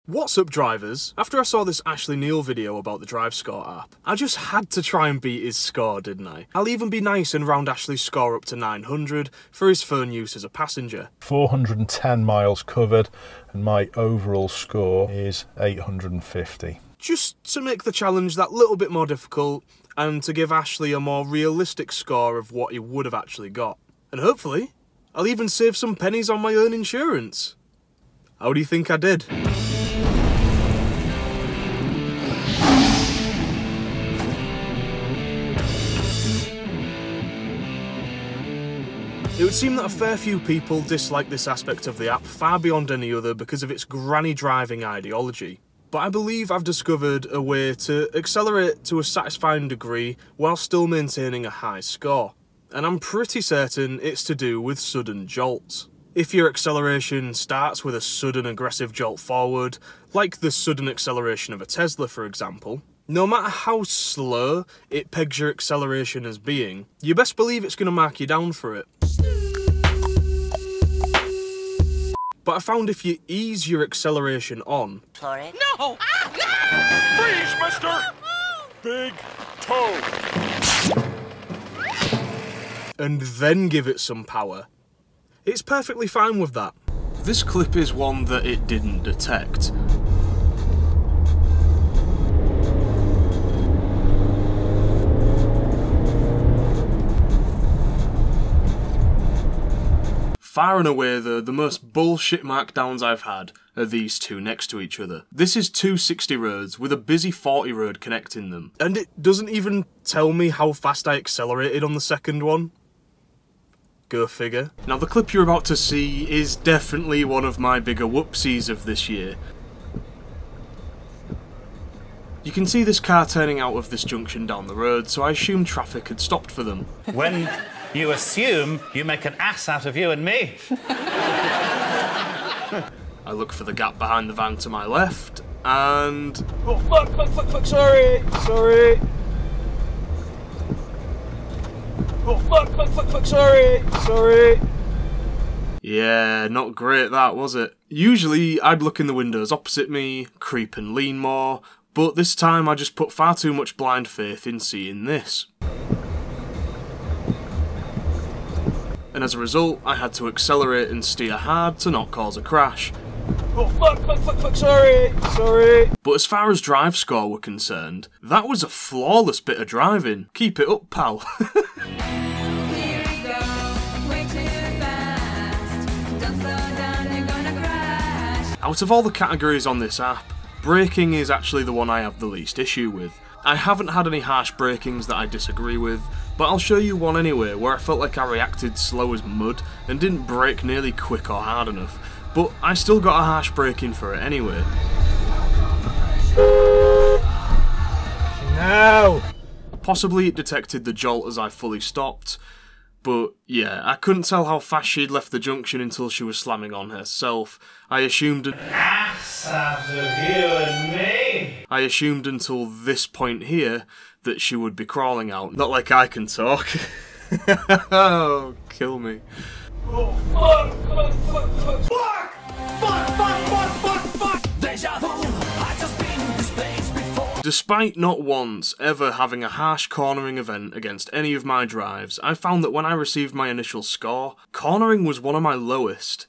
What's up, drivers? After I saw this Ashley Neal video about the DriveScore app, I just had to try and beat his score, didn't I? I'll even be nice and round Ashley's score up to 900 for his phone use as a passenger. 410 miles covered, and my overall score is 850. Just to make the challenge that little bit more difficult, and to give Ashley a more realistic score of what he would have actually got. And hopefully, I'll even save some pennies on my own insurance. How do you think I did? It would seem that a fair few people dislike this aspect of the app far beyond any other because of its granny driving ideology. But I believe I've discovered a way to accelerate to a satisfying degree while still maintaining a high score. And I'm pretty certain it's to do with sudden jolts. If your acceleration starts with a sudden aggressive jolt forward, like the sudden acceleration of a Tesla for example, no matter how slow it pegs your acceleration as being, you best believe it's going to mark you down for it. But I found if you ease your acceleration on... Sorry? No! Freeze, mister! Big toe! and then give it some power, it's perfectly fine with that. This clip is one that it didn't detect. Far and away though, the most bullshit markdowns I've had are these two next to each other. This is two 60 roads with a busy 40 road connecting them. And it doesn't even tell me how fast I accelerated on the second one. Go figure. Now the clip you're about to see is definitely one of my bigger whoopsies of this year. You can see this car turning out of this junction down the road, so I assumed traffic had stopped for them. When you assume, you make an ass out of you and me. I look for the gap behind the van to my left, and... Oh, fuck, sorry! Oh, fuck, sorry! Yeah, not great that, was it? Usually, I'd look in the windows opposite me, creep and lean more, but this time I just put far too much blind faith in seeing this. And as a result, I had to accelerate and steer hard to not cause a crash. Oh, fuck, sorry! But as far as DriveScore were concerned, that was a flawless bit of driving. Keep it up, pal. Out of all the categories on this app, braking is actually the one I have the least issue with. I haven't had any harsh brakings that I disagree with, but I'll show you one anyway where I felt like I reacted slow as mud and didn't brake nearly quick or hard enough, but I still got a harsh braking for it anyway. No! Possibly it detected the jolt as I fully stopped, but yeah, I couldn't tell how fast she'd left the junction until she was slamming on herself. I assumed until this point here that she would be crawling out. Not like I can talk. Oh, kill me. Oh, fuck! Deja vu! I just been in this space before. Despite not once ever having a harsh cornering event against any of my drives, I found that when I received my initial score, cornering was one of my lowest.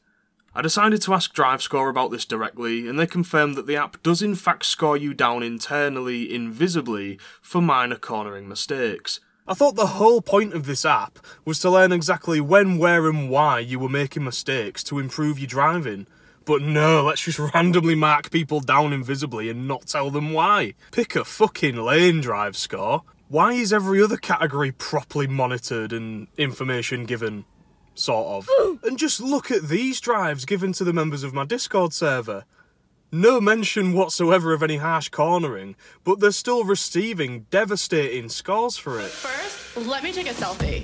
I decided to ask DriveScore about this directly, and they confirmed that the app does in fact score you down internally, invisibly, for minor cornering mistakes. I thought the whole point of this app was to learn exactly when, where and why you were making mistakes to improve your driving. But no, let's just randomly mark people down invisibly and not tell them why. Pick a fucking lane, DriveScore. Why is every other category properly monitored and information given? Sort of. And just look at these drives given to the members of my Discord server. No mention whatsoever of any harsh cornering, but they're still receiving devastating scores for it. First, let me take a selfie.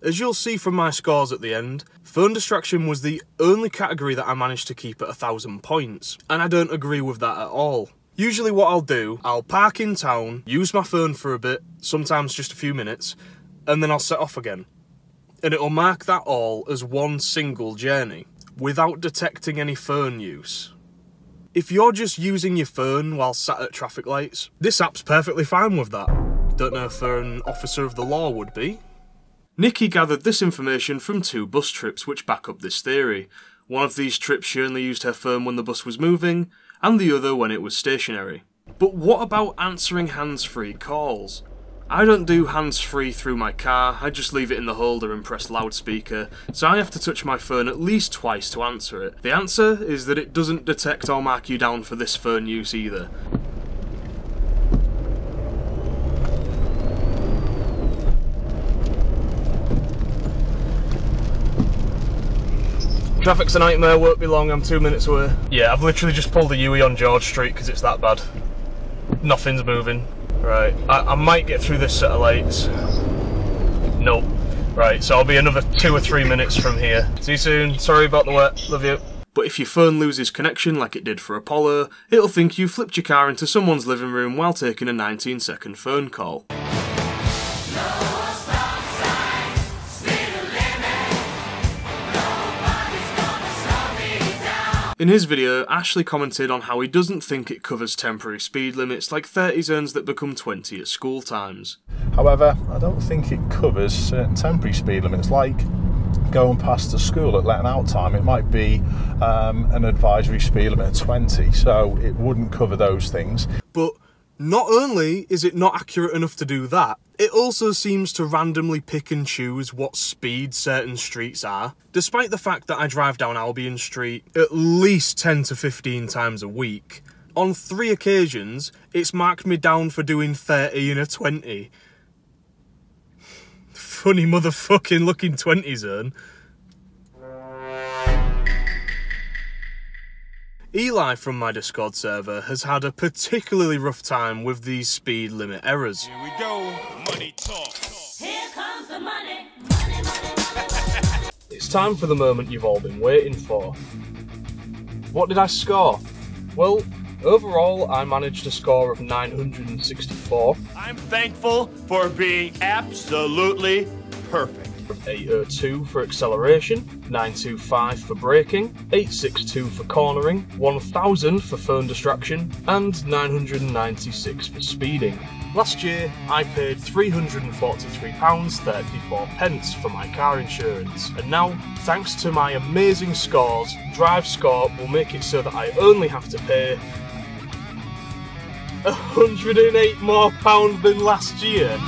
As you'll see from my scores at the end, phone distraction was the only category that I managed to keep at 1,000 points, and I don't agree with that at all. Usually what I'll do, I'll park in town, use my phone for a bit, sometimes just a few minutes, and then I'll set off again. And it'll mark that all as one single journey. without detecting any phone use. If you're just using your phone while sat at traffic lights, this app's perfectly fine with that. Don't know if an officer of the law would be. Nikki gathered this information from 2 bus trips which back up this theory. One of these trips she only used her phone when the bus was moving, and the other when it was stationary. But what about answering hands-free calls? I don't do hands-free through my car, I just leave it in the holder and press loudspeaker, so I have to touch my phone at least twice to answer it. The answer is that it doesn't detect or mark you down for this phone use either. Traffic's a nightmare, won't be long, I'm 2 minutes away. Yeah, I've literally just pulled a U-turn on George Street because it's that bad. Nothing's moving. Right, I might get through this set of lights. Nope. Right, so I'll be another 2 or 3 minutes from here. See you soon, sorry about the wet, love you. But if your phone loses connection like it did for Apollo, it'll think you flipped your car into someone's living room while taking a 19-second phone call. In his video, Ashley commented on how he doesn't think it covers temporary speed limits like 30 zones that become 20 at school times. However, I don't think it covers certain temporary speed limits, like going past the school at letting out time. It might be an advisory speed limit of 20, so it wouldn't cover those things. But not only is it not accurate enough to do that, it also seems to randomly pick and choose what speed certain streets are, despite the fact that I drive down Albion Street at least 10 to 15 times a week. On 3 occasions, it's marked me down for doing 30 in a 20. Funny motherfucking looking 20 zone. Eli from my Discord server has had a particularly rough time with these speed limit errors. Here we go. Money talk. Here comes the money. Money, money, money. It's time for the moment you've all been waiting for. What did I score? Well, overall I managed a score of 964. I'm thankful for being absolutely perfect. 802 for acceleration, 925 for braking, 862 for cornering, 1000 for phone distraction, and 996 for speeding. Last year, I paid £343.34 for my car insurance, and now, thanks to my amazing scores, DriveScore will make it so that I only have to pay £108 more than last year.